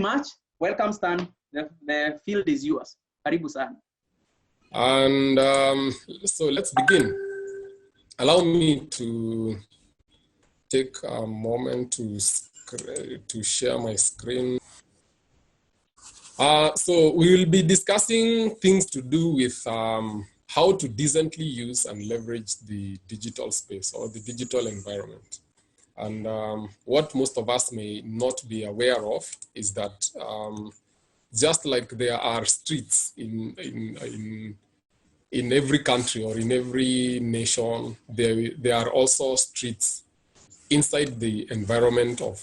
much. Welcome, Stan. The field is yours. Karibu sana. And so let's begin. Allow me to take a moment to share my screen. So we will be discussing things to do with how to decently use and leverage the digital space or the digital environment. And what most of us may not be aware of is that just like there are streets in every country or in every nation, there are also streets inside the environment of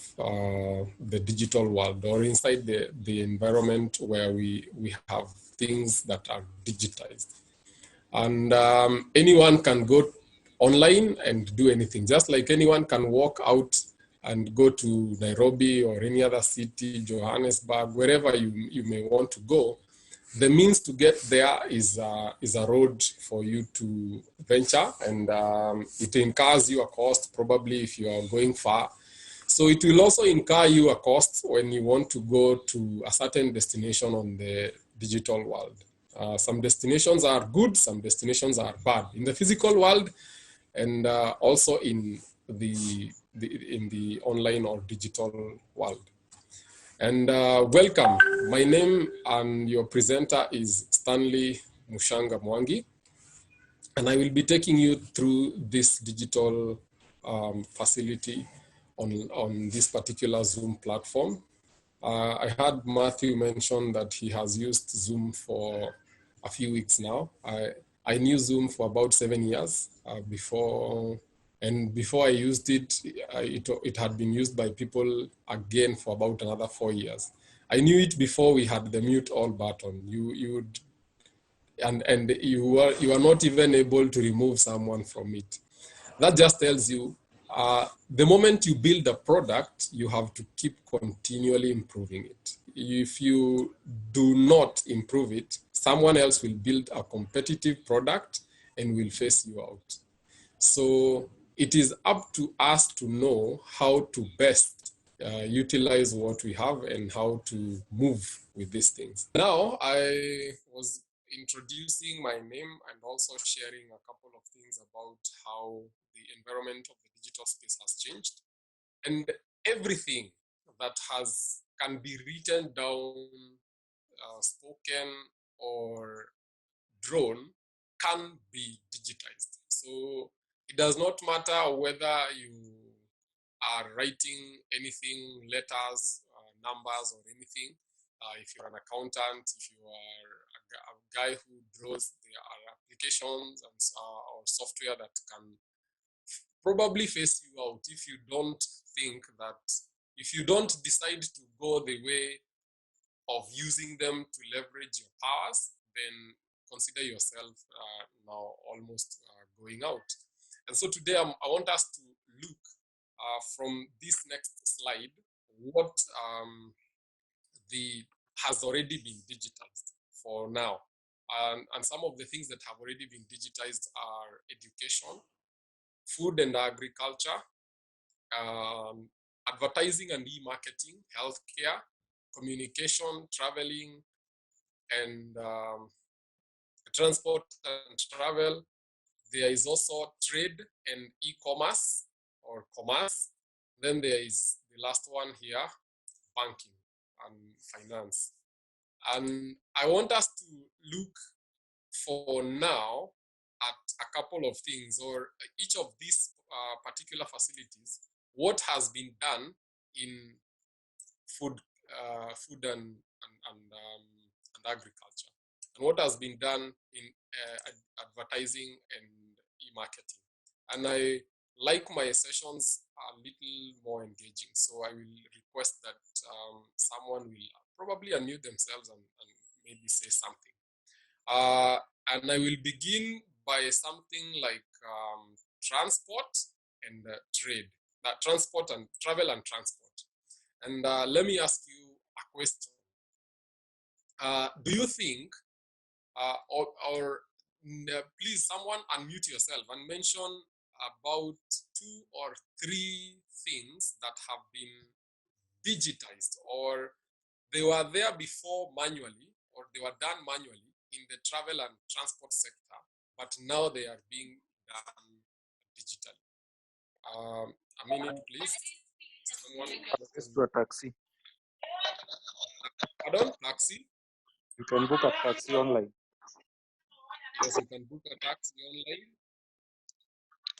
the digital world, or inside the environment where we have things that are digitized. And anyone can go online and do anything, just like anyone can walk out and go to Nairobi or any other city, Johannesburg, wherever you may want to go. The means to get there is a road for you to venture, and it incurs you a cost probably if you are going far. So it will also incur you a cost when you want to go to a certain destination on the digital world. Some destinations are good, some destinations are bad in the physical world, and also in the online or digital world. And welcome. My name and your presenter is Stanley Mushanga Mwangi, and I will be taking you through this digital facility on this particular Zoom platform. I heard Matthew mention that he has used Zoom for a few weeks now. I knew Zoom for about 7 years before I used it, it had been used by people again for about another 4 years. I knew it before we had the mute all button. You are not even able to remove someone from it. That just tells you the moment you build a product, you have to keep continually improving it. If you do not improve it, someone else will build a competitive product and will face you out. So it is up to us to know how to best utilize what we have and how to move with these things. Now, I was introducing my name and also sharing a couple of things about how the environment of the digital space has changed. And everything that can be written down, spoken, or drawn can be digitized. So it does not matter whether you are writing anything, letters, numbers, or anything. If you're an accountant, if you are a guy who draws, there are applications and, or software that can probably face you out if you don't if you don't decide to go the way of using them to leverage your powers, then consider yourself now almost going out. And so today I want us to look from this next slide what has already been digitized for now. And some of the things that have already been digitized are education, food and agriculture, advertising and e-marketing, healthcare, communication, traveling, and transport and travel. There is also trade and e-commerce or commerce. Then there is the last one here, banking and finance. And I want us to look for now at a couple of things, or each of these particular facilities, what has been done in food and agriculture, and what has been done in advertising and e-marketing. And I like my sessions a little more engaging, so I will request that someone will probably unmute themselves and maybe say something. And I will begin by something like transport and trade, transport and travel and transport. And let me ask you a question. Do you think, please someone unmute yourself and mention about 2 or 3 things that have been digitized or They were there before manually, or they were done manually in the travel and transport sector, but now they are being done digitally. A minute, please. Someone Just to a taxi. Pardon? Taxi? You can book a taxi online. Yes, you can book a taxi online.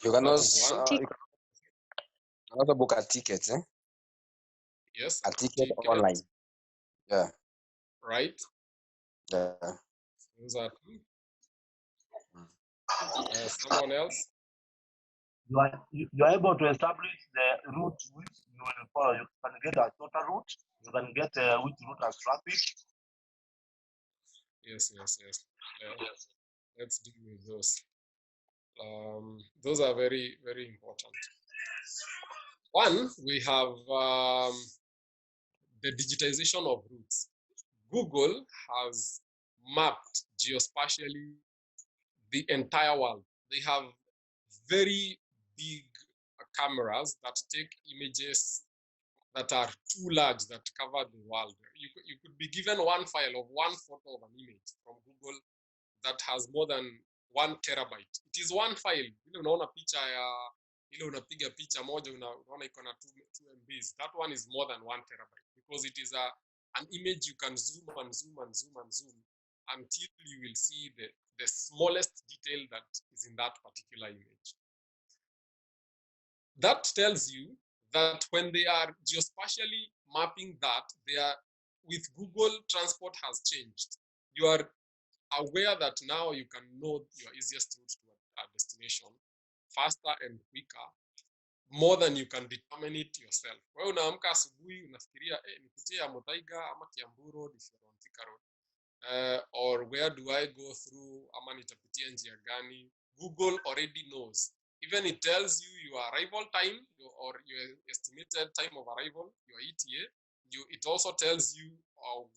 You can That is also, one. you can also book a ticket, eh? Yes. A ticket online. Yeah. Right. Yeah. Those are two. Someone else? You are able to establish the route which you will follow. You can get a shorter route. You can get which route has traffic. Yes. Let's deal with those. Those are very, very important. One, we have the digitization of routes. Google has mapped geospatially the entire world. They have very big cameras that take images that are too large, that cover the world. You could be given one file of one photo of an image from Google that has more than 1 terabyte. It is one file. Ile unaona picha ya ile unapiga picha moja unaona iko na 2 MBs. That one is more than 1 terabyte because it is an image you can zoom and zoom and zoom and zoom until you will see the smallest detail that is in that particular image. That tells you that when they are geospatially mapping that, they are with Google, transport has changed. You are aware that now you can know your easiest route to a destination faster and quicker, more than you can determine it yourself. Wewe unaamka asubuhi unafikiria nipitie Muthaiga ama Kiambu Road if you're on Thika Road. Or where do I go through ama nitapitia njia gani? Google already knows. Even it tells you your arrival time or your estimated time of arrival, your ETA. It also tells you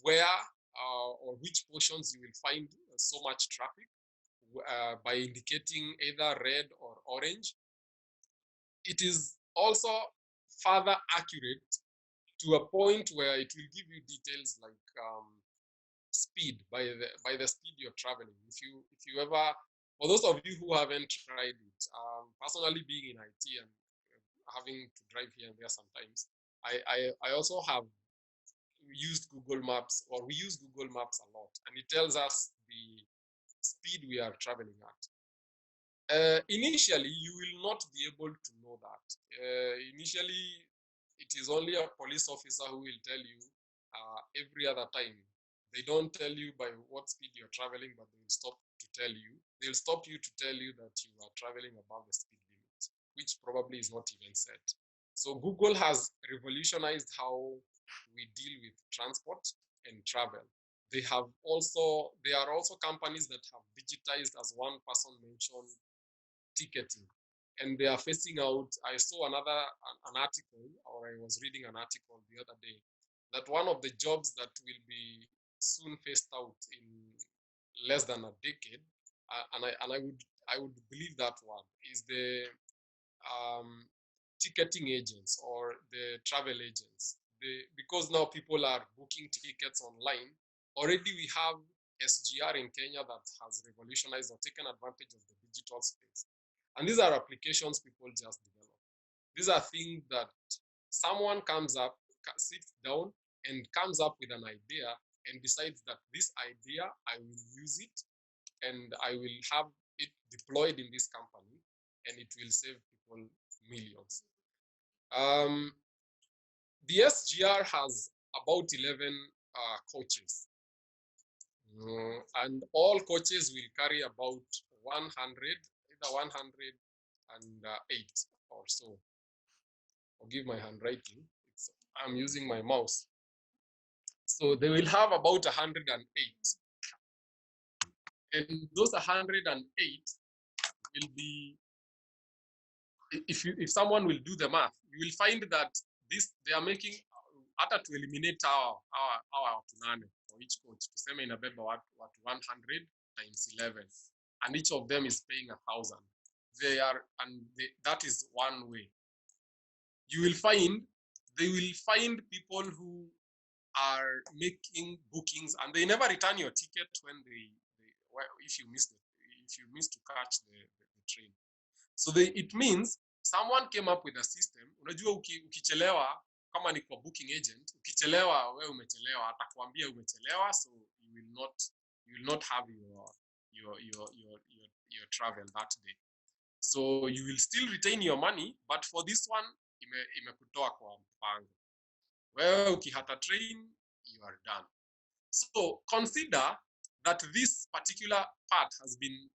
where or which portions you will find so much traffic by indicating either red or orange. It is also further accurate to a point where it will give you details like speed by the speed you're traveling. If you ever, for those of you who haven't tried it, personally being in IT and having to drive here and there sometimes, I also have used Google Maps, or we use Google Maps a lot, and it tells us the speed we are traveling at. Initially, you will not be able to know that. Initially, it is only a police officer who will tell you every other time. They don't tell you by what speed you're traveling, but they will stop to tell you. They'll stop you to tell you that you are traveling above the speed limit, which probably is not even set. So Google has revolutionized how we deal with transport and travel. There are also companies that have digitized, as one person mentioned, ticketing, and they are phasing out. I saw an article, or I was reading an article the other day, that one of the jobs that will be soon phased out in less than a decade, and I would believe that one is the ticketing agents or the travel agents. Because now people are booking tickets online. Already we have SGR in Kenya that has revolutionized or taken advantage of the digital space. And these are applications people just develop. These are things that someone comes up, sits down and comes up with an idea and decides that this idea, I will use it and I will have it deployed in this company and it will save people millions. The SGR has about 11 coaches. And all coaches will carry about 100, either 108 or so. Forgive my handwriting. I'm using my mouse. So they will have about 108. And those 108 will be, if someone will do the math, you will find that they are making to eliminate our tunane for each coach. To say in a beba what 100 times 11, and each of them is paying 1,000. That is one way. They will find people who are making bookings and they never return your ticket when if you miss to catch the train. So it means someone came up with a system. Unajua ukichelewa kama ni kwa booking agent, ukichelewa wewe umechelewa, atakwambia umechelewa, so you will not have your travel that day. So you will still retain your money, but for this one imekutoa kwa mpango. Wewe ukihata train, you are done. So consider that this particular part has been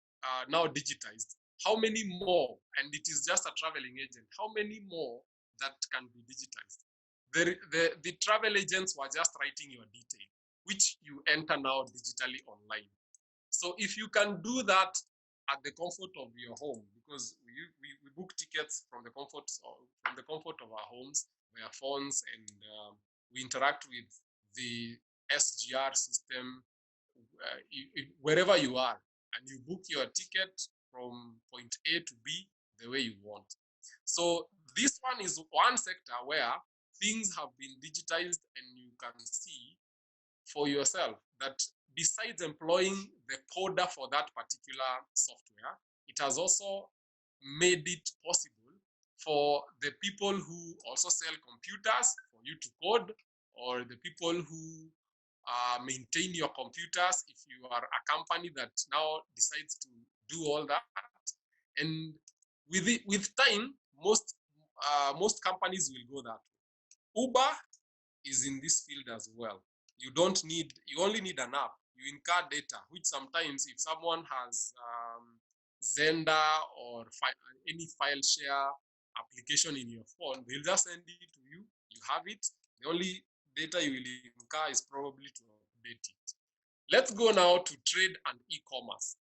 now digitized. How many more, and it is just a traveling agent, how many more that can be digitized? The travel agents were just writing your detail, which you enter now digitally online. So if you can do that at the comfort of your home, because we book tickets from the comfort of our homes via phones, and we interact with the SGR system wherever you are, and you book your ticket from point A to B the way you want. So this one is one sector where things have been digitized, and you can see for yourself that besides employing the coder for that particular software, it has also made it possible for the people who also sell computers for you to code, or the people who maintain your computers if you are a company that now decides to do all that. And with time, most companies will go that way. Uber is in this field as well. You only need an app. You incur data, which sometimes if someone has Zenda or any file share application in your phone, they'll just send it to you. You have it. The only data you will incur is probably to update it. Let's go now to trade and e-commerce.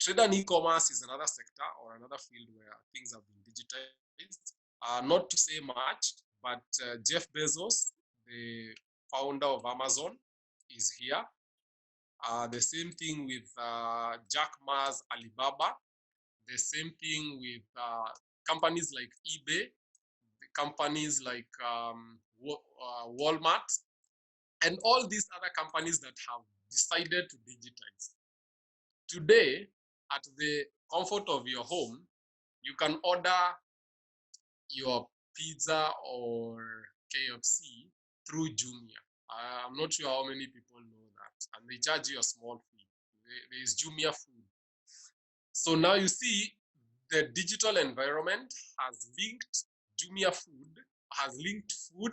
Trade and e-commerce is another sector or another field where things have been digitized. Not to say much, but Jeff Bezos, the founder of Amazon, is here. The same thing with Jack Ma's Alibaba. The same thing with companies like eBay, companies like Walmart, and all these other companies that have decided to digitize. Today, at the comfort of your home, you can order your pizza or KFC through Jumia. I'm not sure how many people know that. And they charge you a small fee. There is Jumia food. So now you see the digital environment has linked Jumia food, has linked food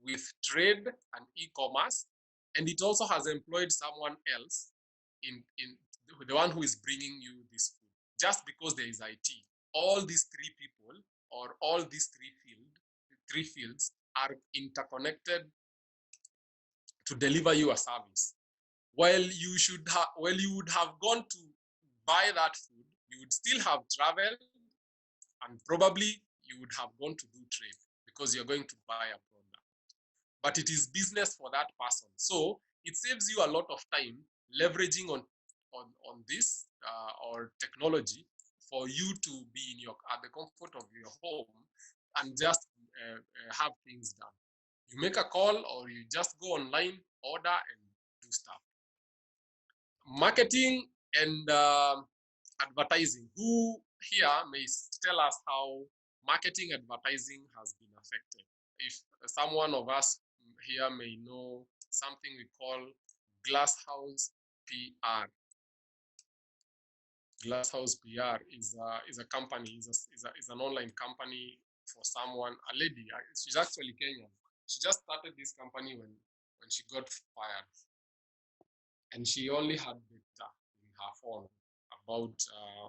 with trade and e-commerce, and it also has employed someone else in the one who is bringing you this food. Just because there is IT, all these three people or all these three fields are interconnected to deliver you a service. While you would have gone to buy that food, you would still have traveled, and probably you would have gone to do trade because you're going to buy a product. But it is business for that person. So it saves you a lot of time leveraging on this or technology for you to be at the comfort of your home and just have things done. You make a call or you just go online, order, and do stuff. Marketing and advertising. Who here may tell us how marketing advertising has been affected? If someone of us here may know something we call Glasshouse PR. Glasshouse PR is a company, is an online company for someone, a lady. She's actually Kenyan. She just started this company when she got fired, and she only had data in her phone about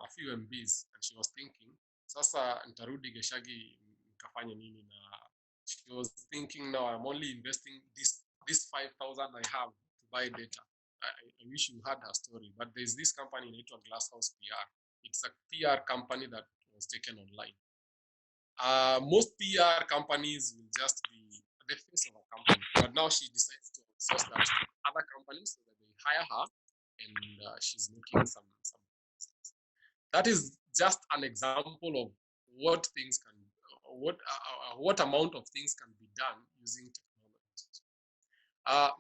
a few MBs, and she was thinking, sasa nitarudi Geshagi nikafanye nini na. She was thinking, now I'm only investing this 5,000 I have to buy data. I wish you had her story, but there's this company named Glasshouse PR. It's a PR company that was taken online. Most PR companies will just be the face of a company, but now she decides to outsource that to other companies so that they hire her, and she's making some. That is just an example of what things can, what amount of things can be done using technology.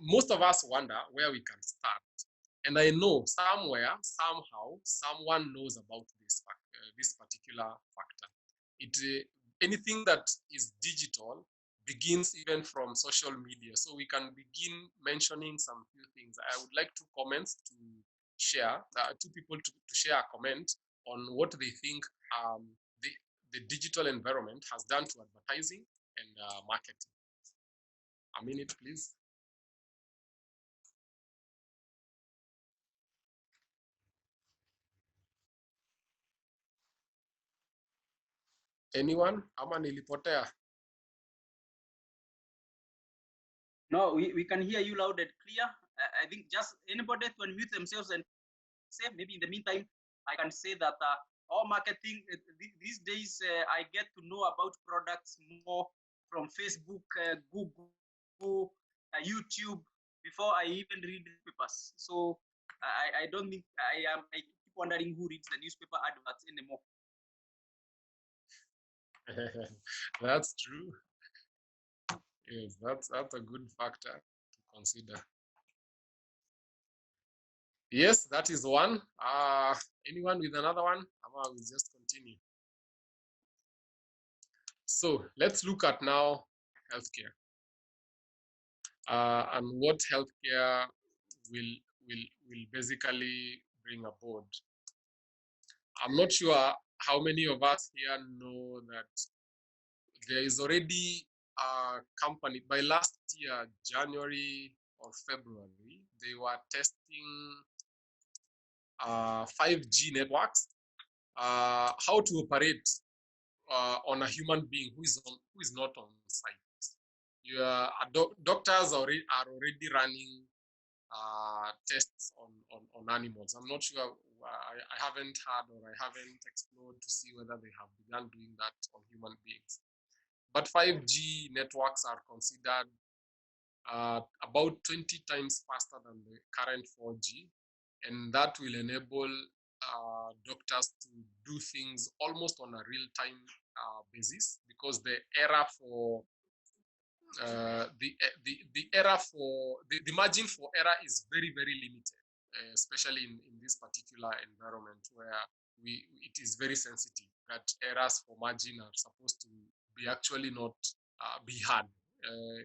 most of us wonder where we can start. And I know somewhere, somehow, someone knows about this particular factor. Anything that is digital begins even from social media. So we can begin mentioning some few things. I would like two comments to share, two people to share a comment on what they think the digital environment has done to advertising and marketing. A minute, please. Anyone? Ama nilipotea? No, we can hear you loud and clear. I think just anybody to unmute themselves and say, maybe in the meantime, I can say that our marketing these days, I get to know about products more from Facebook, Google, YouTube before I even read papers. So I don't think I keep wondering who reads the newspaper adverts anymore. That's true. Yes, that's a good factor to consider. Yes, that is one. Anyone with another one? Or we just continue. So let's look at now healthcare and what healthcare will basically bring aboard. I'm not sure how many of us here know that there is already a company. By last year, January or February, they were testing 5G networks, how to operate on a human being who is not on site. Doctors are already running tests on animals. I'm not sure. I haven't heard or I haven't explored to see whether they have begun doing that on human beings. But 5G networks are considered about 20 times faster than the current 4G, and that will enable doctors to do things almost on a real-time basis, because the error for the margin for error is very, very limited, especially in this particular environment where it is very sensitive that errors for margin are supposed to be actually not be had,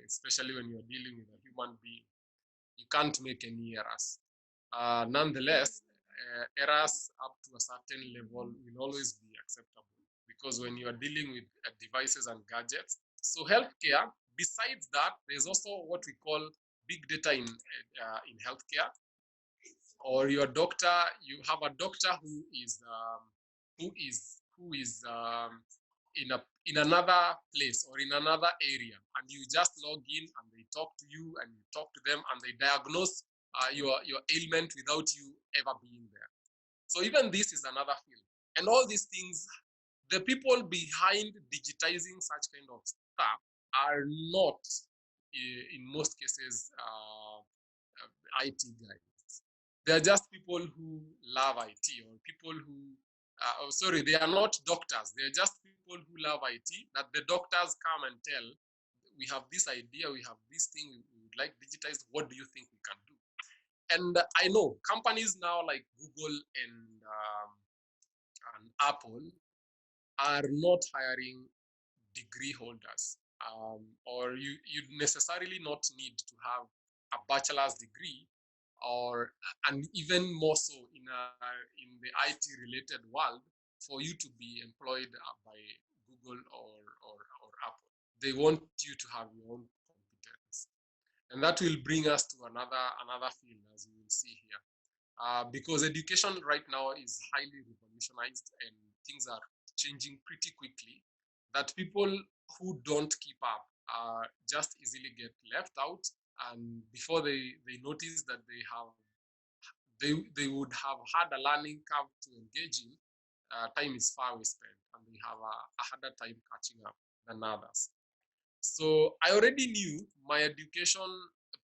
especially when you're dealing with a human being. You can't make any errors. Nonetheless, errors up to a certain level will always be acceptable, because when you are dealing with devices and gadgets. So healthcare, besides that, there's also what we call big data in healthcare. Or your doctor, you have a doctor who is in another place or in another area, and you just log in and they talk to you and you talk to them and they diagnose your ailment without you ever being there. So even this is another field. And all these things, the people behind digitizing such kind of stuff are not, in most cases, IT guys. They are just people who love IT, or people who, they are not doctors. They are just people who love IT, that the doctors come and tell, we have this idea, we have this thing, we would like digitized. What do you think we can do? And I know companies now like Google and Apple are not hiring degree holders, or you necessarily not need to have a bachelor's degree, and even more so in the IT related world, for you to be employed by Google or Apple. They want you to have your own competence, and that will bring us to another field, as you will see here, because education right now is highly revolutionized and things are changing pretty quickly, that people who don't keep up just easily get left out, and before they notice that they would have had a learning curve to engage in, time is far away spent, and they have a harder time catching up than others. So I already knew my education,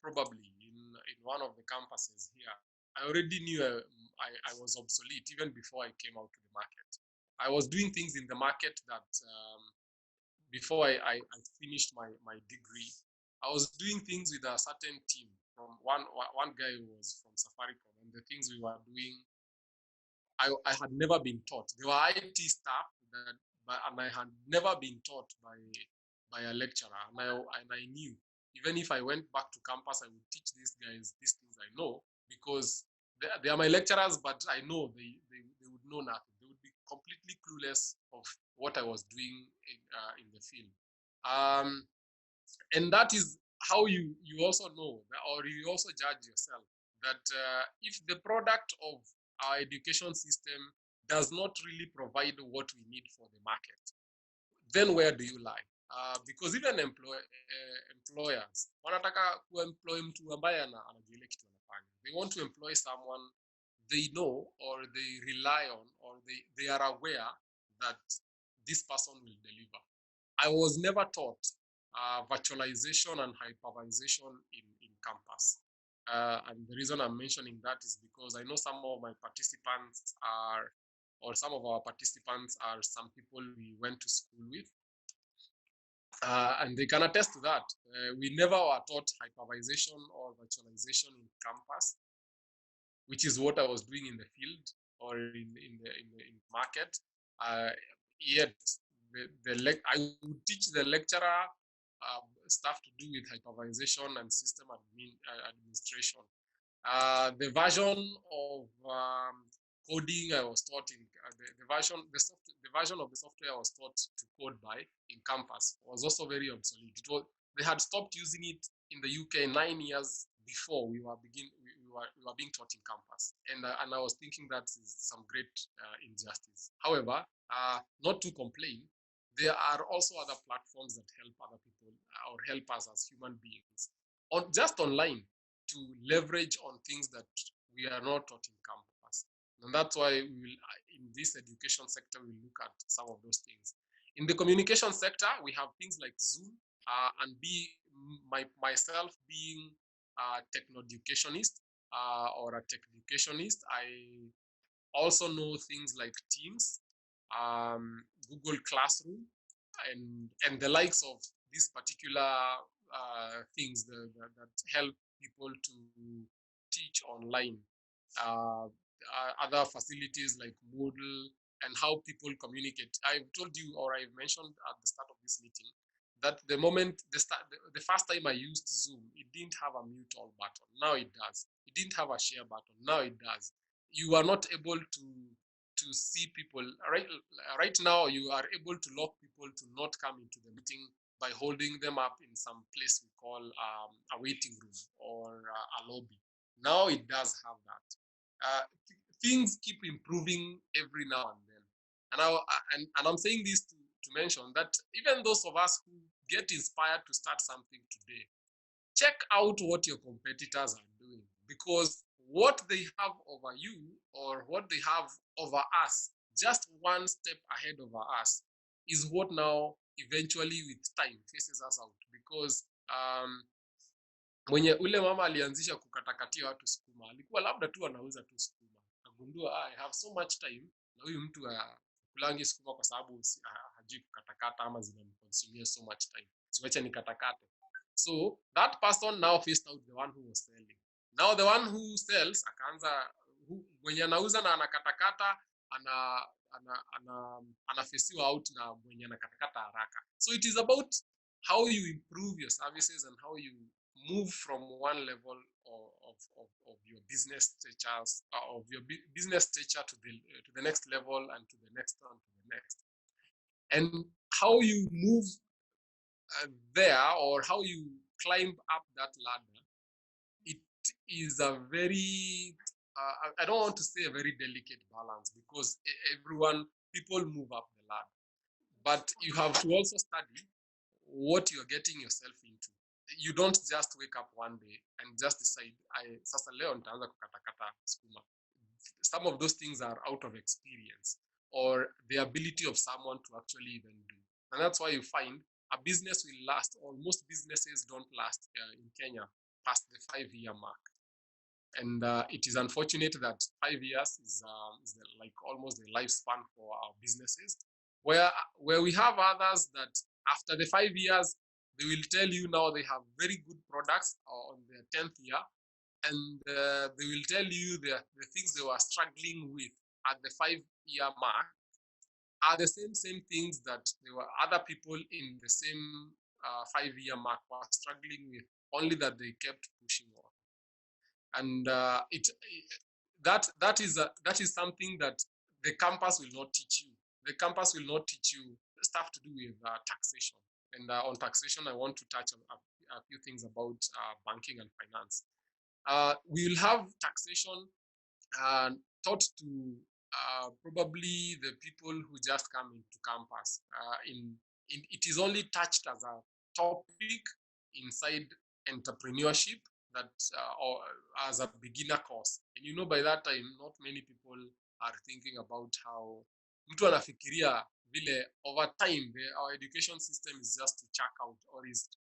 probably in one of the campuses here. I already knew I was obsolete even before I came out to the market. I was doing things in the market that before I finished my degree, I was doing things with a certain team from one guy who was from Safaricom, and the things we were doing, I had never been taught. They were IT staff, and I had never been taught by a lecturer, and I knew. Even if I went back to campus, I would teach these guys these things I know, because they are my lecturers, but I know they would know nothing. They would be completely clueless of what I was doing in the field. And that is how you also know, or you also judge yourself, that if the product of our education system does not really provide what we need for the market, then where do you lie? Because even employers wanataka kuemploy mtu ambaye anajua ile kitu anafanya. They want to employ someone they know, or they rely on, or they are aware that this person will deliver. I was never taught virtualization and hypervisation in campus. And the reason I'm mentioning that is because I know some of my participants are, or some of our participants are some people we went to school with. And they can attest to that. We never were taught hypervisation or virtualization in campus, which is what I was doing in the field or in the market. Yet I would teach the lecturer stuff to do with hypervisation and system administration. The version of coding I was taught in the version of the software I was taught to code by in campus was also very obsolete. They had stopped using it in the UK 9 years before we were being taught in campus, and I was thinking that is some great injustice. However, not to complain, there are also other platforms that help other people or help us as human beings just online to leverage on things that we are not taught in campus. And that's why we will, in this education sector, we look at some of those things. In the communication sector, we have things like Zoom, and myself being a techno-educationist or a tech educationist, I also know things like Teams, Google Classroom, and the likes of these particular things that help people to teach online. Other facilities like Moodle, and how people communicate. I've told you, or I've mentioned at the start of this meeting, that the first time I used Zoom, it didn't have a mute all button. Now it does. It didn't have a share button. Now it does. You are not able to see people. Right now, you are able to lock people to not come into the meeting by holding them up in some place we call a waiting room or a lobby. Now it does have that. Things keep improving every now and then. And I'm saying this to mention that even those of us who get inspired to start something today, check out what your competitors are doing, because what they have over you or what they have over us, just one step ahead of us, is what now eventually with time faces us out. Because mwenye ule mama alianzisha kukatakatia watu sukuma, alikuwa labda tu anauza tu sukuma. Agundua I have so much time, na huyu mtu kulangi sukuma kwa sababu hajui kukatakata ama zinamconsume so much time. Siwache nikatakate. So that person now faced out the one who was selling. Now the one who sells akaanza mwenye anauza na anakatakata anafesiwa out na mwenye anakatakata haraka. So it is about how you improve your services and how you move from one level of your business stature to the next level and to the next one to the next. And how you move there, or how you climb up that ladder, it is a very I don't want to say a very delicate balance, because people move up the ladder, but you have to also study what you're getting yourself into. You don't just wake up one day and just decide sasa leo nitaanza kukatakata sukuma. Some of those things are out of experience or the ability of someone to actually even do. And that's why you find a business will last, or most businesses don't last in Kenya past the 5-year mark. And it is unfortunate that 5 years is like almost the lifespan for our businesses, where we have others that after the 5 years, They will tell you now they have very good products on their 10th year, and they will tell you the things they were struggling with at the 5-year mark are the same things that there were other people in the same 5-year mark were struggling with, only that they kept pushing on. And that is something that the campus will not teach you. The campus will not teach you stuff to do with taxation. And on taxation, I want to touch on a few things about banking and finance. We will have taxation taught to probably the people who just come into campus. It is only touched as a topic inside entrepreneurship, that or as a beginner course. And you know, by that time, not many people are thinking about how mtu anafikiria vile over time our education system is just to check out, or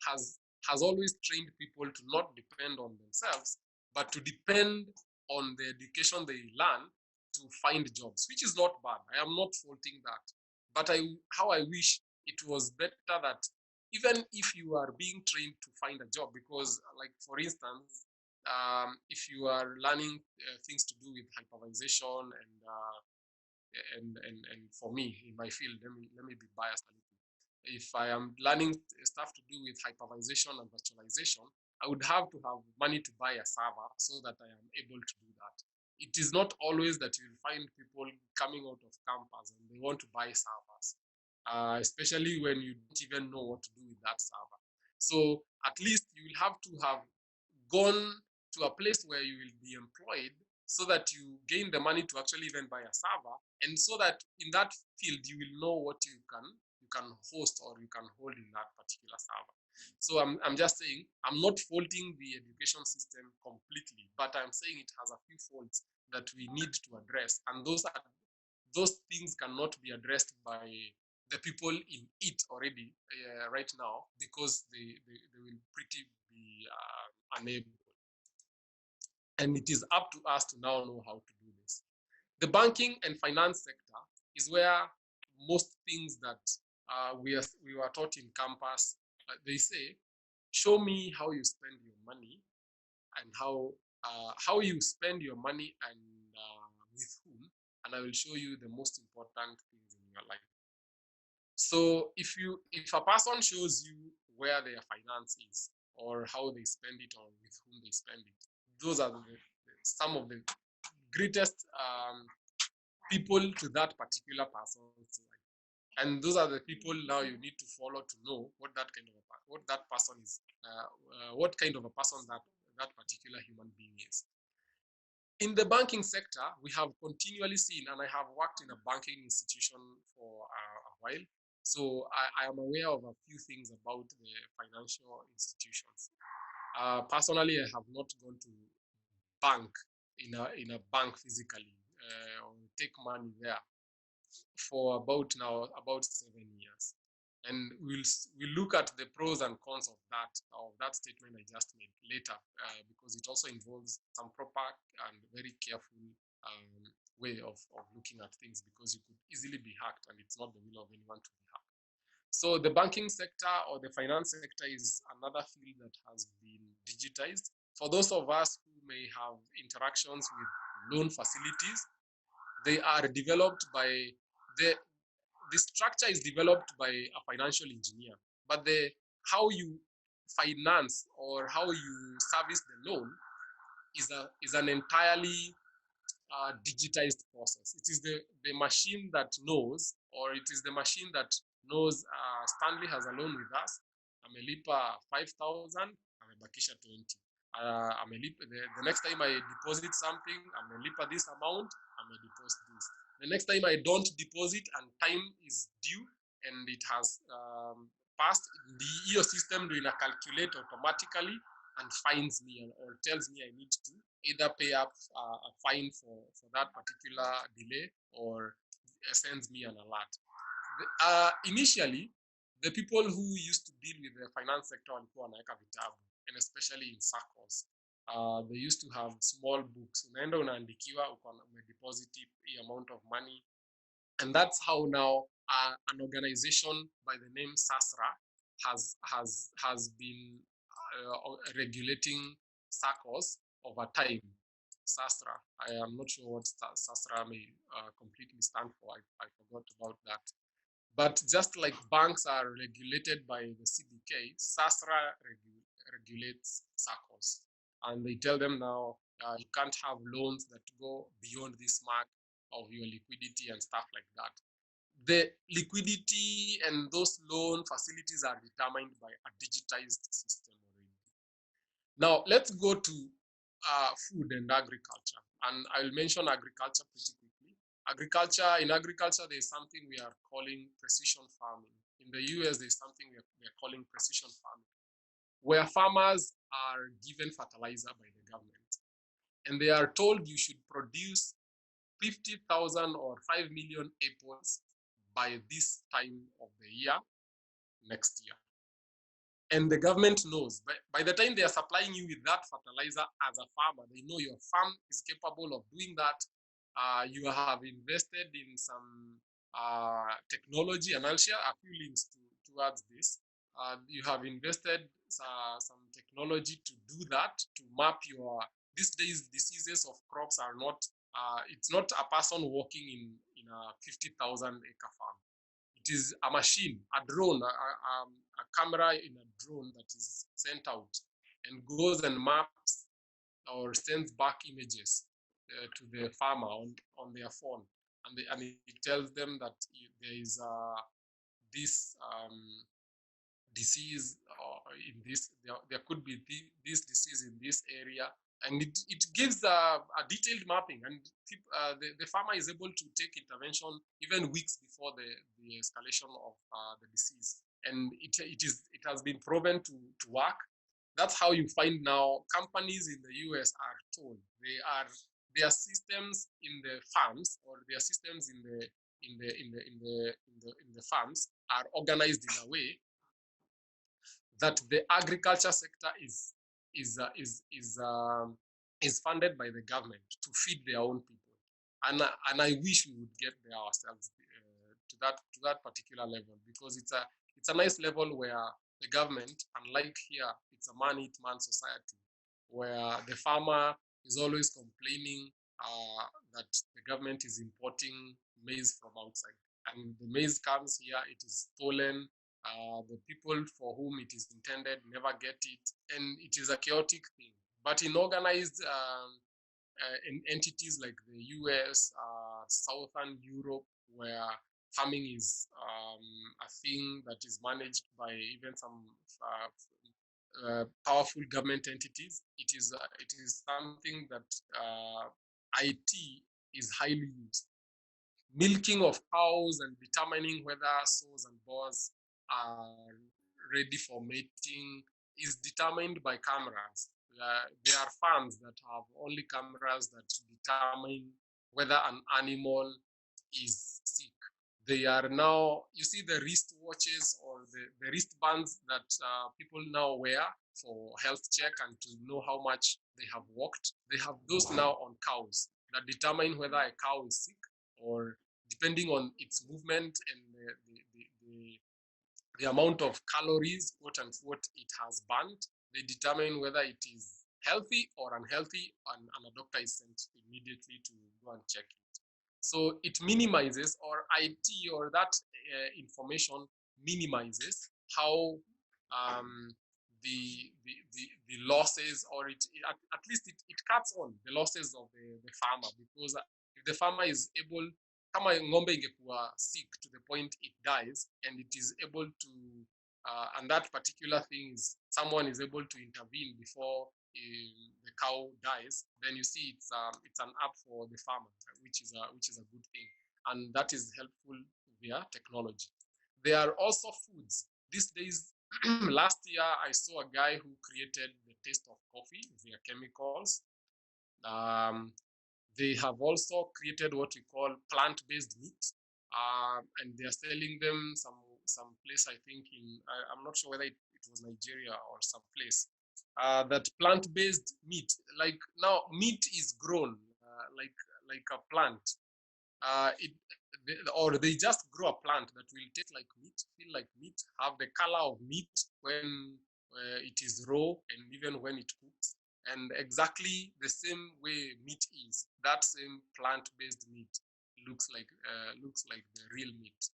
has always trained people to not depend on themselves, but to depend on the education they learn to find jobs, which is not bad. I am not faulting that. But how I wish it was better that even if you are being trained to find a job, because like for instance, if you are learning things to do with hypervisation and for me in my field, let me be biased a little. If I am learning stuff to do with hypervisation and virtualization, I would have to have money to buy a server so that I am able to do that. It is not always that you'll find people coming out of campus and they want to buy servers, especially when you don't even know what to do with that server. So at least you will have to have gone to a place where you will be employed so that you gain the money to actually even buy a server, and so that in that field you will know what you can host or you can hold in that particular server. So I'm just saying, I'm not faulting the education system completely, but I'm saying it has a few faults that we need to address, and those things cannot be addressed by the people in it already right now, because they will pretty be unable. And it is up to us to now know how to do this. The banking and finance sector is where most things that we were taught in campus, they say, show me how you spend your money and how you spend your money and with whom, and I will show you the most important things in your life. So if a person shows you where their finance is, or how they spend it, or with whom they spend it, those are some of the greatest people to that particular person's life. And those are the people now you need to follow to know what that kind of what that person is, what kind of a person that particular human being is. In the banking sector, we have continually seen, and I have worked in a banking institution for a while, so I am aware of a few things about the financial institutions. Personally, I have not gone to bank in a bank physically or take money there for about 7 years, and we'll look at the pros and cons of that statement I just made later, because it also involves some proper and very careful way of looking at things, because you could easily be hacked, and it's not the will of anyone to be hacked. So the banking sector or the finance sector is another field that has been digitized. For those of us who may have interactions with loan facilities, they are developed by the structure is developed by a financial engineer, but how you finance or how you service the loan is an entirely digitized process. It is the machine that knows, or it is the machine that knows Stanley has a loan with us, amelipa 5,000, amebakisha 20. The next time I deposit something, amelipa this amount, amedeposit this. The next time I don't deposit and time is due and it has passed, the EO system will calculate automatically and fines me or tells me I need to either pay up a fine for that particular delay or sends me an alert. Initially, the people who used to deal with the finance sector walikuwa wanaweka vitabu, and especially in circles. They used to have small books. Unaenda unaandikiwa umedeposit the amount of money, and that's how now an organization by the name SASRA has been regulating SACCOs over time. SASTRA. I am not sure what SASTRA may completely stand for. I forgot about that. But just like banks are regulated by the CBK, SASTRA regulates SACCOs. And they tell them now, you can't have loans that go beyond this mark of your liquidity and stuff like that. The liquidity and those loan facilities are determined by a digitized system already. Now, let's go to food and agriculture. And I'll mention agriculture pretty quickly. In agriculture, there's something we are calling precision farming. In the US, there's something we are calling precision farming, where farmers are given fertilizer by the government. And they are told you should produce 50,000 or 5 million apples by this time of the year, next year. And the government knows, by the time they are supplying you with that fertilizer as a farmer, they know your farm is capable of doing that. You have invested in some technology, and I'll share a few links towards this. You have invested some technology to do that, to map your, these days, diseases of crops are not, it's not a person working in a 50,000 acre farm. It is a machine, a drone, a camera in a drone that is sent out and goes and maps or sends back images to the farmer on their phone. And it tells them that there is this disease in this, there could be this disease in this area. And it gives a detailed mapping, and the farmer is able to take intervention even weeks before the escalation of the disease. And it has been proven to work. That's how you find now companies in the US are told their systems in the farms, or their systems in the farms are organized in a way that the agriculture sector is funded by the government to feed their own people, and I wish we would get there ourselves to that particular level, because it's a nice level where the government, unlike here, it's a man-eat-man society, where the farmer is always complaining that the government is importing maize from outside, and the maize comes here, it is stolen. The people for whom it is intended never get it, and it is a chaotic thing. But in organized in entities like the US, Southern Europe, where farming is a thing that is managed by even some powerful government entities, it is something that IT is highly used. Milking of cows and determining whether sows and boars are ready for mating is determined by cameras. There are farms that have only cameras that determine whether an animal is sick. They are now, you see the wrist watches or the wristbands that people now wear for health check and to know how much they have walked. They have those now on cows that determine whether a cow is sick, or depending on its movement and the amount of calories, quote unquote, it has burnt, they determine whether it is healthy or unhealthy, and a doctor is sent immediately to go and check it. So it minimizes, or IT or that information minimizes how the losses, or at least it cuts on the losses of the farmer, because if the farmer is able, kama ng'ombe ingekuwa sick to the point it dies, and it is able to and that particular thing is, someone is able to intervene before the cow dies, then you see it's an app for the farmer, which is a good thing, and that is helpful via technology. There are also foods these days. Last year I saw a guy who created the taste of coffee via chemicals. They have also created what we call plant-based meat, and they are selling them some place, I think I'm not sure whether it was Nigeria or some place, that plant-based meat, like now meat is grown like a plant, or they just grow a plant that will taste like meat, feel like meat, have the color of meat when it is raw and even when it cooks, and exactly the same way meat is. That same plant-based meat looks like the real meat,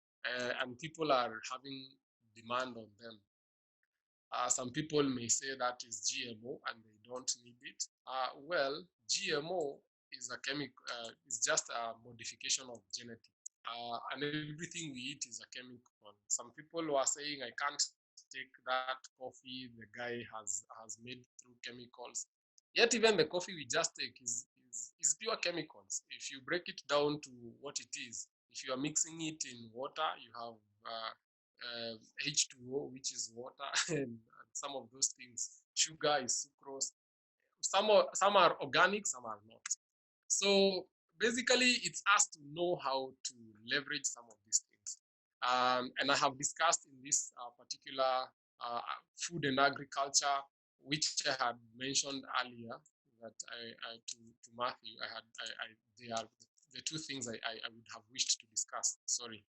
and people are having demand on them. Some people may say that is GMO and they don't need it. Well, GMO is a chemical, is just a modification of genetics. And everything we eat is a chemical. Some people who are saying I can't take that coffee the guy has made through chemicals. Yet even the coffee we just take is pure chemicals. If you break it down to what it is, if you are mixing it in water, you have H2O, which is water, and some of those things. Sugar is sucrose. Some are organic, some are not. So basically, it's us to know how to leverage some of these things. And I have discussed in this particular food and agriculture, which I had mentioned earlier, that to Matthew, they are the two things I would have wished to discuss. Sorry.